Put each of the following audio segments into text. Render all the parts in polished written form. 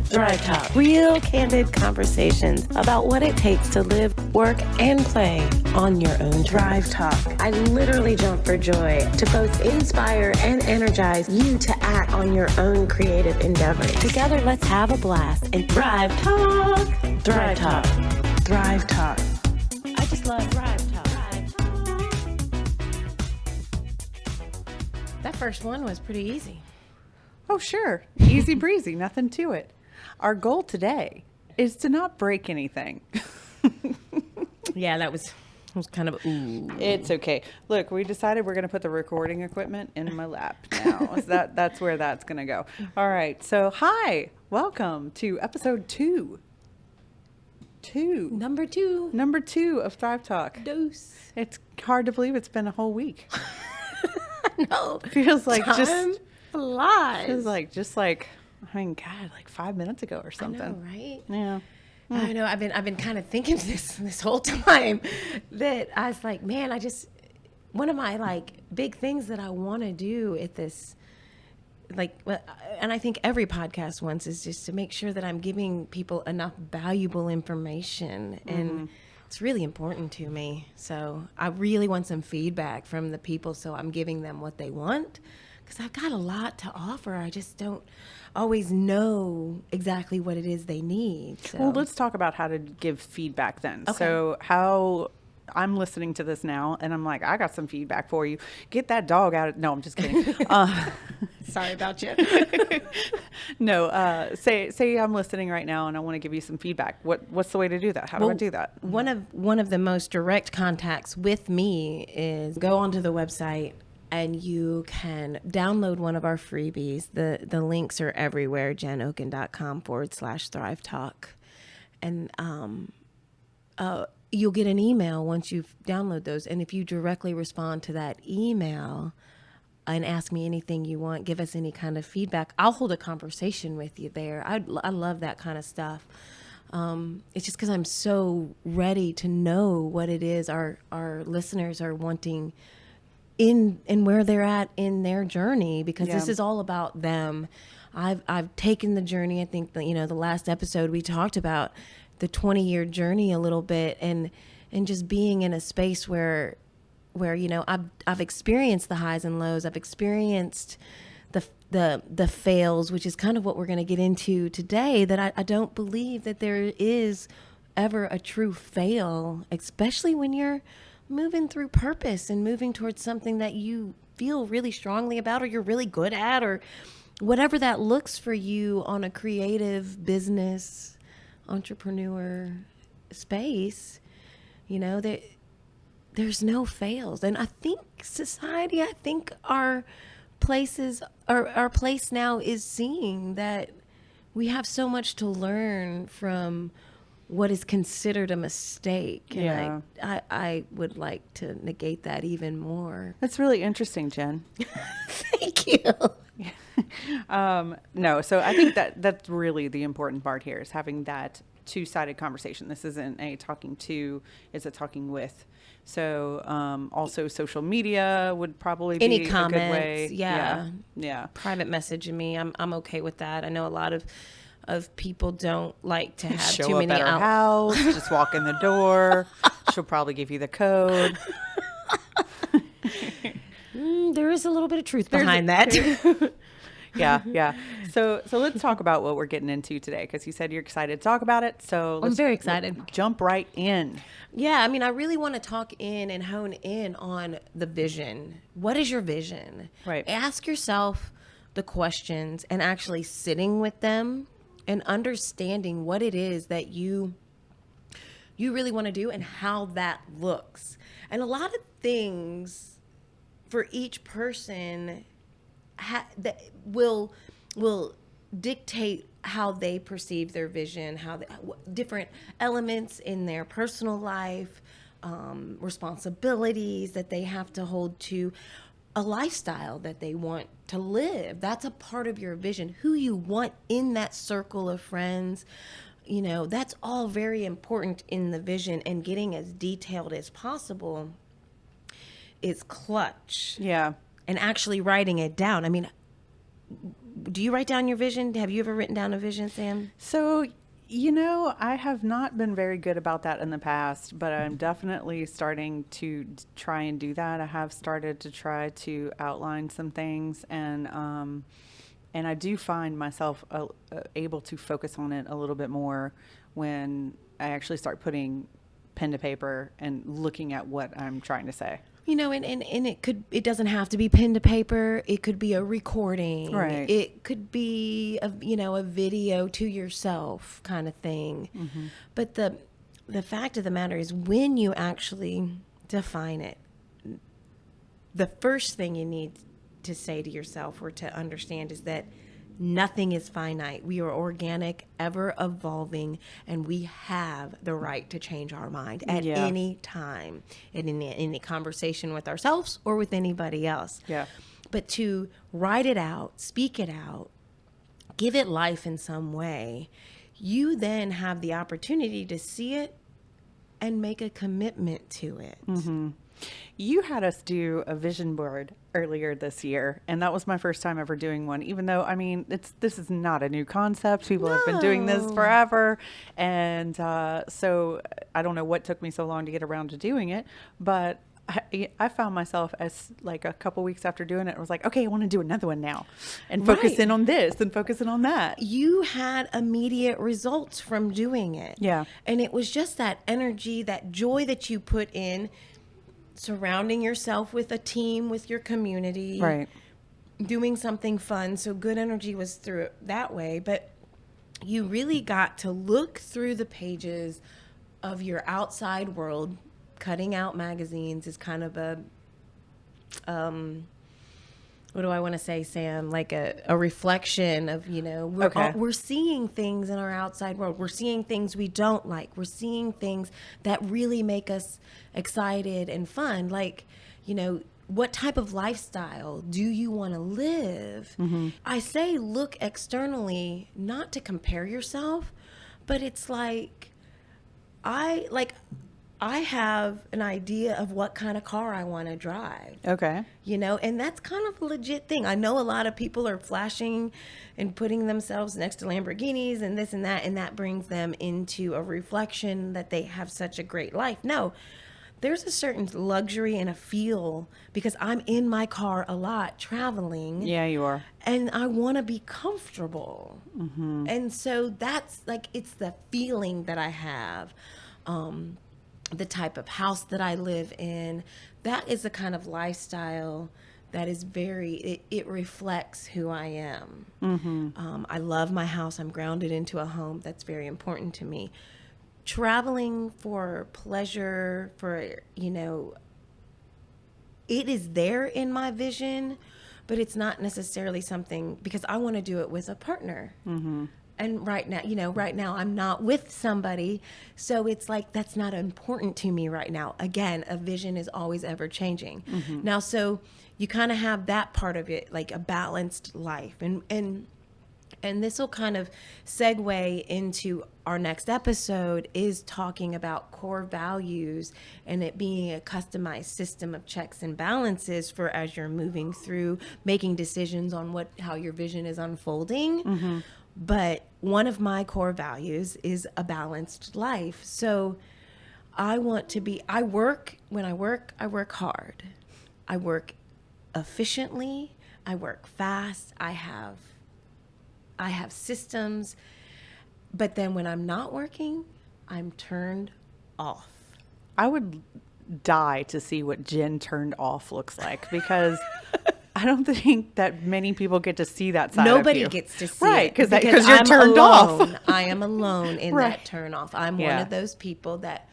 Thrive Talk. Real, candid conversations about what it takes to live, work, and play on your own Thrive Talk. I literally jump for joy to both inspire and energize you to act on your own creative endeavors. Together, let's have a blast and Thrive Talk. Thrive Talk. Thrive Talk. I just love Thrive Talk. That first one was pretty easy. Oh, sure. Easy breezy. Nothing to it. Our goal today is to not break anything. Yeah, that was kind of ooh. It's okay. Look, we decided we're going to put the recording equipment in my lap now. So that's where that's going to go. All right. So, hi. Welcome to episode 2. Number 2. Number 2 of Thrive Talk. Dose. It's hard to believe it's been a whole week. No. Feels like Time flies. Feels like I mean, God, like 5 minutes ago or something. I know, right? Yeah. I know. I've been kind of thinking this whole time that I was like, man, one of my like big things that I want to do at this, like, and I think every podcast wants, is just to make sure that I'm giving people enough valuable information, and it's really important to me. So I really want some feedback from the people, so I'm giving them what they want, because I've got a lot to offer. I just don't always know exactly what it is they need. So. Well, let's talk about how to give feedback then. Okay. So how I'm listening to this now and I'm like, I got some feedback for you. Get that dog out. No, I'm just kidding. Sorry about you. No, say I'm listening right now and I want to give you some feedback. What's the way to do that? How do I do that? One of the most direct contacts with me is go onto the website and you can download one of our freebies. The links are everywhere, jenoken.com/Thrive Talk. And you'll get an email once you download those. And if you directly respond to that email and ask me anything you want, give us any kind of feedback, I'll hold a conversation with you there. I love that kind of stuff. It's just because I'm so ready to know what it is our listeners are wanting in where they're at in their journey, because this is all about them. I've taken the journey. I think that, the last episode we talked about the 20-year journey a little bit, and just being in a space where I've experienced the highs and lows. I've experienced the fails, which is kind of what we're going to get into today, that I don't believe that there is ever a true fail, especially when you're moving through purpose and moving towards something that you feel really strongly about, or you're really good at, or whatever that looks for you on a creative business, entrepreneur space. There's no fails. And I think society, our places, our place now is seeing that we have so much to learn from what is considered a mistake. And I would like to negate that even more. That's really interesting, Jen. Thank you. No, so I think that's really the important part here, is having that two-sided conversation. This isn't a talking to, it's a talking with. So also social media would probably any be comments, a good way. Yeah. Private messaging me. I'm okay with that. I know a lot of people don't like to have show too up many at her house, just walk in the door. She'll probably give you the code. There is a little bit of truth behind that. Yeah. So let's talk about what we're getting into today, because you said you're excited to talk about it. So I'm very excited. Jump right in. Yeah, I mean, I really want to talk in and hone in on the vision. What is your vision? Right. Ask yourself the questions and actually sitting with them and understanding what it is that you really want to do and how that looks. And a lot of things for each person that will dictate how they perceive their vision, different elements in their personal life, responsibilities that they have to hold to, a lifestyle that they want to live. That's a part of your vision. Who you want in that circle of friends, that's all very important in the vision, and getting as detailed as possible is clutch. Yeah. And actually writing it down. I mean, do you write down your vision? Have you ever written down a vision, Sam? So, I have not been very good about that in the past, but I'm definitely starting to try and do that. I have started to try to outline some things, and I do find myself able to focus on it a little bit more when I actually start putting pen to paper and looking at what I'm trying to say. And it doesn't have to be pen to paper. It could be a recording. Right. It could be a video to yourself kind of thing. Mm-hmm. But the fact of the matter is, when you actually define it, the first thing you need to say to yourself or to understand is that nothing is finite. We are organic, ever evolving, and we have the right to change our mind at any time, in any conversation with ourselves or with anybody else. Yeah. But to write it out, speak it out, give it life in some way, you then have the opportunity to see it and make a commitment to it. Mm-hmm. You had us do a vision board earlier this year, and that was my first time ever doing one, even though, this is not a new concept. People have been doing this forever. And so I don't know what took me so long to get around to doing it, but I found myself as like a couple weeks after doing it, I was like, okay, I want to do another one now and focus in on this and focus in on that. You had immediate results from doing it. Yeah. And it was just that energy, that joy that you put in, surrounding yourself with a team, with your community, Right. doing something fun. So good energy was through it that way. But you really got to look through the pages of your outside world. Cutting out magazines is kind of a, what do I want to say, Sam? Like a reflection of, we're seeing things in our outside world. We're seeing things we don't like. We're seeing things that really make us excited and fun. Like, what type of lifestyle do you want to live? Mm-hmm. I say look externally, not to compare yourself, but it's like, I have an idea of what kind of car I want to drive. Okay. And that's kind of a legit thing. I know a lot of people are flashing and putting themselves next to Lamborghinis and this and that brings them into a reflection that they have such a great life. No, there's a certain luxury and a feel because I'm in my car a lot traveling. Yeah, you are. And I want to be comfortable. Mm-hmm. And so that's like, it's the feeling that I have. The type of house that I live in, that is the kind of lifestyle that is it reflects who I am. Mm-hmm. I love my house. I'm grounded into a home. That's very important to me. Traveling for pleasure, it is there in my vision, but it's not necessarily something, because I want to do it with a partner. Mm-hmm. And right now I'm not with somebody. So it's like, that's not important to me right now. Again, a vision is always ever changing. Mm-hmm. Now, so you kind of have that part of it, like a balanced life. And this will kind of segue into our next episode, is talking about core values and it being a customized system of checks and balances for as you're moving through making decisions on how your vision is unfolding. Mm-hmm. But one of my core values is a balanced life. So I work hard. I work efficiently. I work fast. I have systems. But then when I'm not working, I'm turned off. I would die to see what Jen turned off looks like, because I don't think that many people get to see that side Nobody of you. Gets to see right, it. Because you're I'm turned alone. off. I am alone in Right. that turn off. I'm one of those people that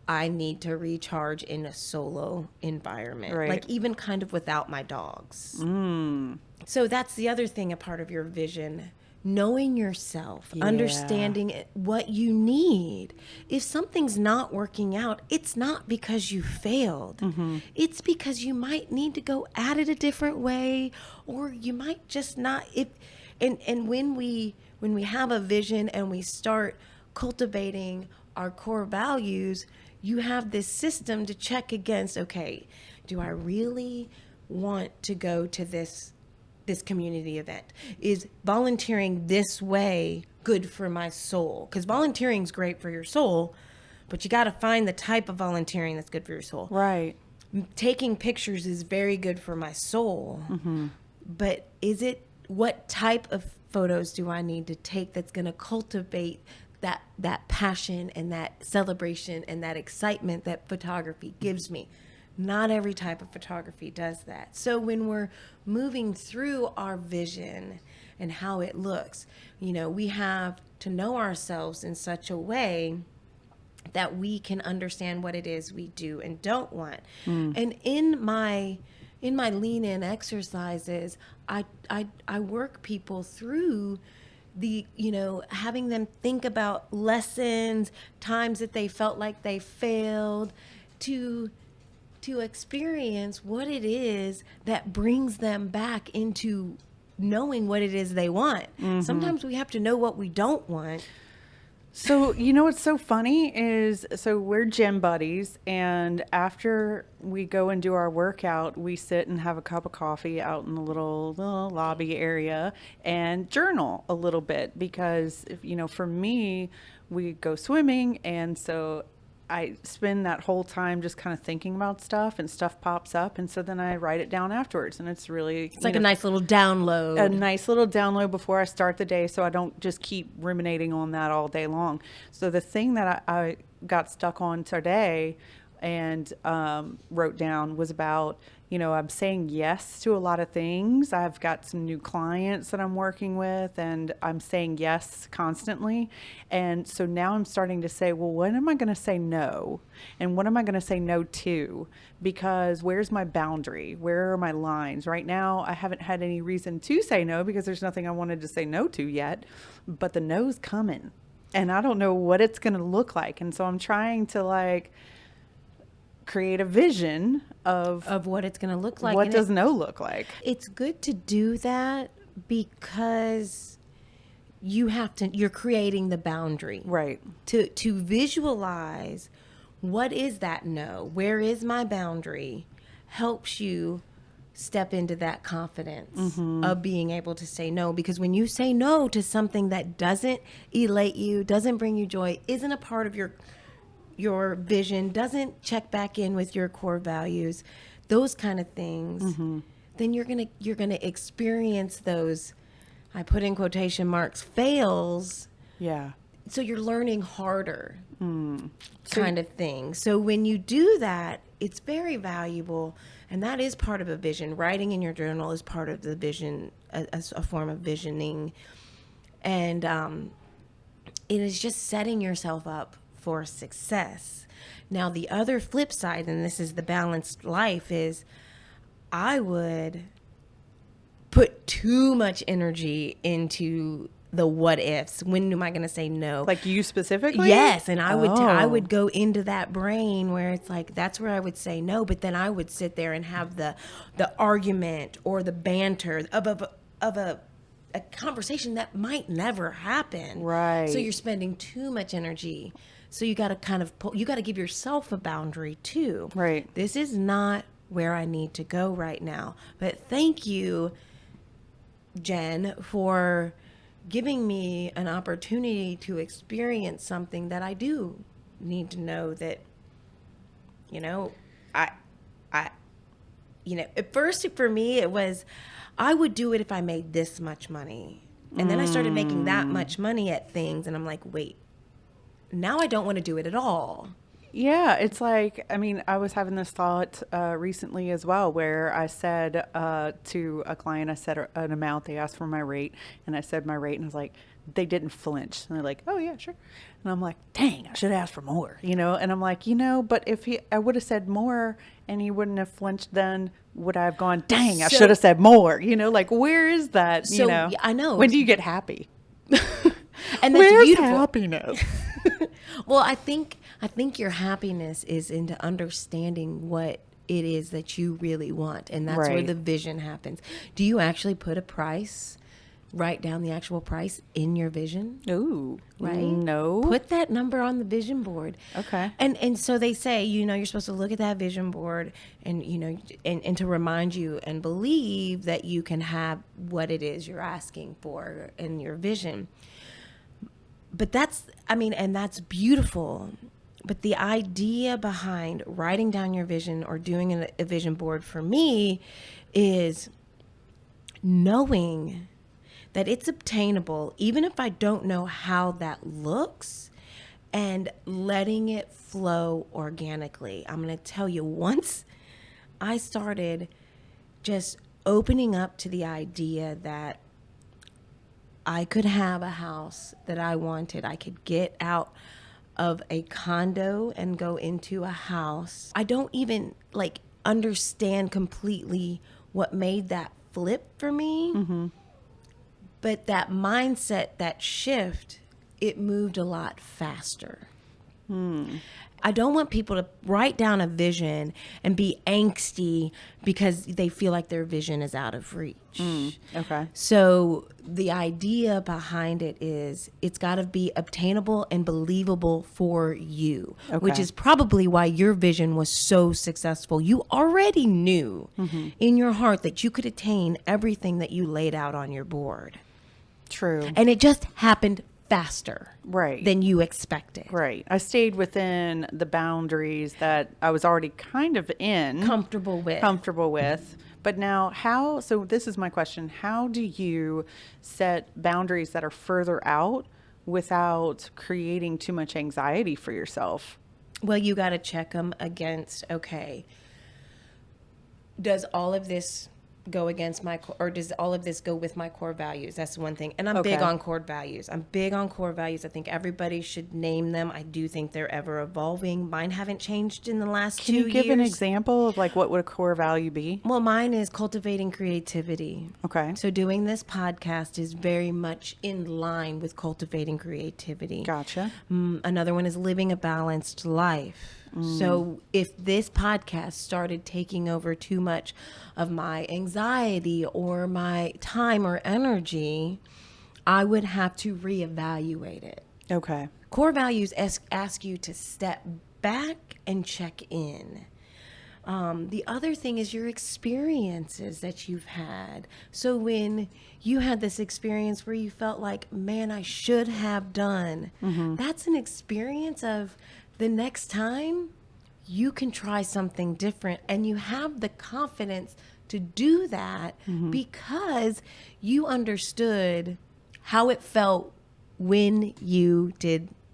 I need to recharge in a solo environment. Right. Like even kind of without my dogs. Mm. So that's the other thing, a part of your vision. Knowing yourself, Yeah. understanding what you need. If something's not working out, it's not because you failed. Mm-hmm. It's because you might need to go at it a different way, or you might just not. And when we have a vision and we start cultivating our core values, you have this system to check against. Okay, do I really want to go to this this community event? Is volunteering this way good for my soul? Because volunteering is great for your soul, but you got to find the type of volunteering that's good for your soul. Right. Taking pictures is very good for my soul, but what type of photos do I need to take that's going to cultivate that passion and that celebration and that excitement that photography gives me? Not every type of photography does that. So when we're moving through our vision and how it looks, we have to know ourselves in such a way that we can understand what it is we do and don't want. And in my lean in exercises, I work people through the, having them think about lessons, times that they felt like they failed, to experience what it is that brings them back into knowing what it is they want. Sometimes we have to know what we don't want. So, what's so funny is, we're gym buddies, and after we go and do our workout, we sit and have a cup of coffee out in the little lobby area and journal a little bit, because for me, we go swimming, and so I spend that whole time just kind of thinking about stuff, and stuff pops up. And so then I write it down afterwards, and it's like a nice little download. A nice little download before I start the day, so I don't just keep ruminating on that all day long. So the thing that I got stuck on today and wrote down was about, I'm saying yes to a lot of things. I've got some new clients that I'm working with, and I'm saying yes constantly. And so now I'm starting to say, well, when am I going to say no? And what am I going to say no to? Because where's my boundary? Where are my lines? Right now, I haven't had any reason to say no because there's nothing I wanted to say no to yet, but the no's coming, and I don't know what it's going to look like. And so I'm trying to create a vision of what it's going to look like. What does no look like? It's good to do that because you're creating the boundary. Right. To visualize what is that no, where is my boundary, helps you step into that confidence of being able to say no. Because when you say no to something that doesn't elate you, doesn't bring you joy, isn't a part of your vision, doesn't check back in with your core values, those kind of things, then you're gonna experience those, I put in quotation marks, fails. Yeah. So you're learning harder, kind of thing. So when you do that, it's very valuable, and that is part of a vision. Writing in your journal is part of the vision, as a form of visioning, and it is just setting yourself up for success. Now, the other flip side, and this is the balanced life, is I would put too much energy into the what ifs. When am I going to say no? Like you specifically? Yes, and I would go into that brain where it's like that's where I would say no, but then I would sit there and have the argument or the banter of a conversation that might never happen. Right. So you're spending too much energy. So you got to you got to give yourself a boundary too. Right. This is not where I need to go right now. But thank you, Jen, for giving me an opportunity to experience something that I do need to know that, at first for me it was, I would do it if I made this much money. And then I started making that much money at things, and I'm like, wait, now I don't want to do it at all. Yeah, it's like, I was having this thought recently as well, where I said to a client, I said an amount, they asked for my rate, and I said my rate, and I was like, they didn't flinch. And they're like, oh yeah, sure. And I'm like, dang, I should have asked for more, and I'm like, but if I would have said more and he wouldn't have flinched, then would I have gone, dang, I should have said more, where is that, I know. When do you get happy? And that's Where's beautiful. Happiness? Well, I think your happiness is into understanding what it is that you really want, and that's where Right. the vision happens. Do you actually put a price write down the actual price in your vision. Ooh. Right? No. Put that number on the vision board. Okay. And so they say, you're supposed to look at that vision board and, and to remind you and believe that you can have what it is you're asking for in your vision. But and that's beautiful. But the idea behind writing down your vision or doing a vision board for me is knowing that it's obtainable, even if I don't know how that looks, and letting it flow organically. I'm going to tell you, once I started just opening up to the idea that I could have a house that I wanted, I could get out of a condo and go into a house. I don't even understand completely what made that flip for me. Mm-hmm. But that mindset, that shift, it moved a lot faster. I don't want people to write down a vision and be angsty because they feel like their vision is out of reach. Okay. So the idea behind it is it's got to be obtainable and believable for you, which is probably why your vision was so successful. You already knew in your heart that you could attain everything that you laid out on your board. True. And it just happened faster Right. than you expected. Right. I stayed within the boundaries that I was already kind of Comfortable with. But now so this is my question. How do you set boundaries that are further out without creating too much anxiety for yourself? Well, you got to check them against, okay, does all of this go against or does all of this go with my core values? That's one thing. And I'm big on core values. I think everybody should name them. I do think they're ever evolving. Mine haven't changed in the last 2 years. Can you give an example of what would a core value be? Well, mine is cultivating creativity. Okay. So doing this podcast is very much in line with cultivating creativity. Gotcha. Another one is living a balanced life. So if this podcast started taking over too much of my anxiety or my time or energy, I would have to reevaluate it. Okay. Core values ask you to step back and check in. The other thing is your experiences that you've had. So when you had this experience where you felt like, man, I should have done, that's an experience of the next time you can try something different, and you have the confidence to do that because you understood how it felt when you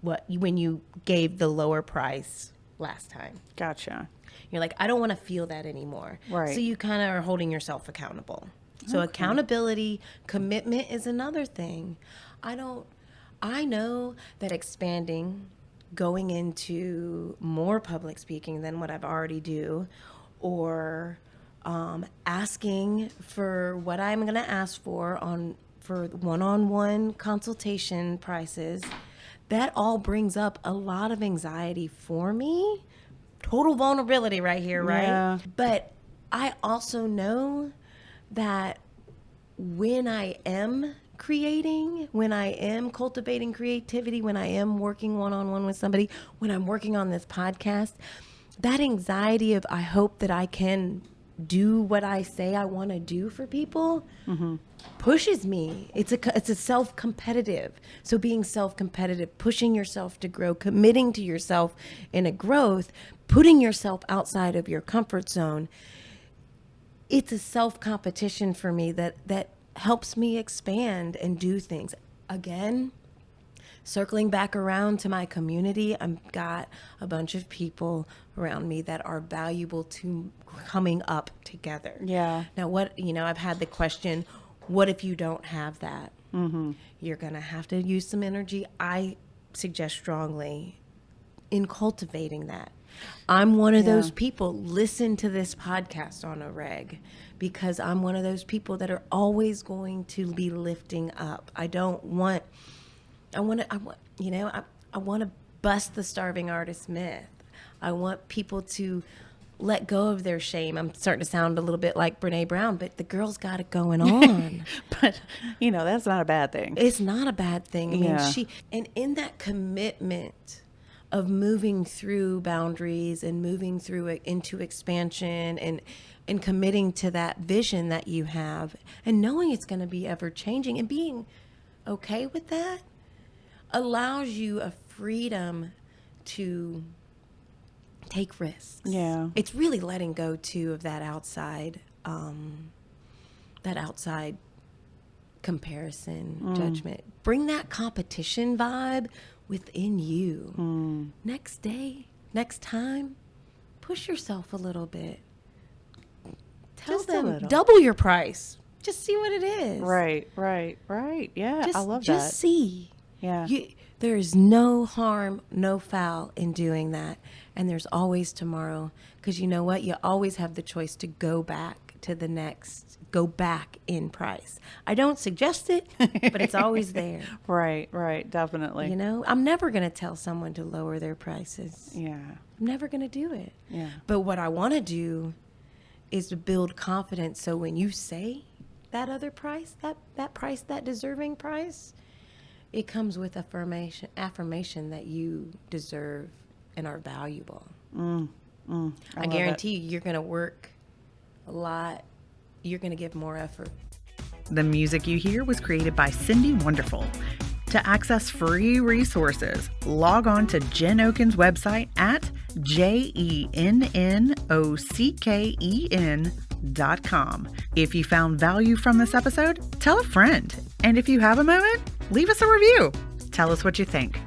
when you gave the lower price last time. Gotcha. You're like, I don't want to feel that anymore. Right. So you kind of are holding yourself accountable. So accountability, commitment is another thing. I know that expanding, going into more public speaking than what I've already do, or asking for what I'm going to ask for one-on-one consultation prices, that all brings up a lot of anxiety for me. Total vulnerability right here, right? Yeah. But I also know that when I am creating, when I am cultivating creativity, when I am working one-on-one with somebody, when I'm working on this podcast, that anxiety of I hope that I can do what I say I want to do for people pushes me. It's a self-competitive. So being self-competitive, pushing yourself to grow, committing to yourself in a growth, putting yourself outside of your comfort zone, it's a self-competition for me that helps me expand and do things. Again, circling back around to my community, I've got a bunch of people around me that are valuable to coming up together. Yeah. Now, I've had the question, what if you don't have that? You're going to have to use some energy. I suggest strongly in cultivating that. I'm one of those people. Listen to this podcast on a reg, because I'm one of those people that are always going to be lifting up. I want to bust the starving artist myth. I want people to let go of their shame. I'm starting to sound a little bit like Brene Brown, but the girl's got it going on. But, that's not a bad thing. It's not a bad thing. I mean, Yeah. and in that commitment of moving through boundaries and moving through it into expansion and committing to that vision that you have and knowing it's going to be ever changing and being okay with that allows you a freedom to take risks. Yeah. It's really letting go too of that outside comparison, judgment. Bring that competition vibe within you. Next day, next time, push yourself a little bit. Tell Just a them, little. double your price. Just see what it is. Right. Yeah, I love Just that. see. Yeah. There is no harm, no foul in doing that. And there's always tomorrow. Because you know what? You always have the choice to go back to the next, go back in price. I don't suggest it, but it's always there. Right. Definitely. I'm never going to tell someone to lower their prices. Yeah. I'm never going to do it. Yeah. But what I want to do is to build confidence. So when you say that other price, that price, that deserving price, it comes with affirmation that you deserve and are valuable. I love guarantee you're going to work a lot. You're going to give more effort. The music you hear was created by Cindy Wonderful. To access free resources, log on to Jen Oken's website at JENNOCKEN.com. If you found value from this episode, tell a friend. And if you have a moment, leave us a review. Tell us what you think.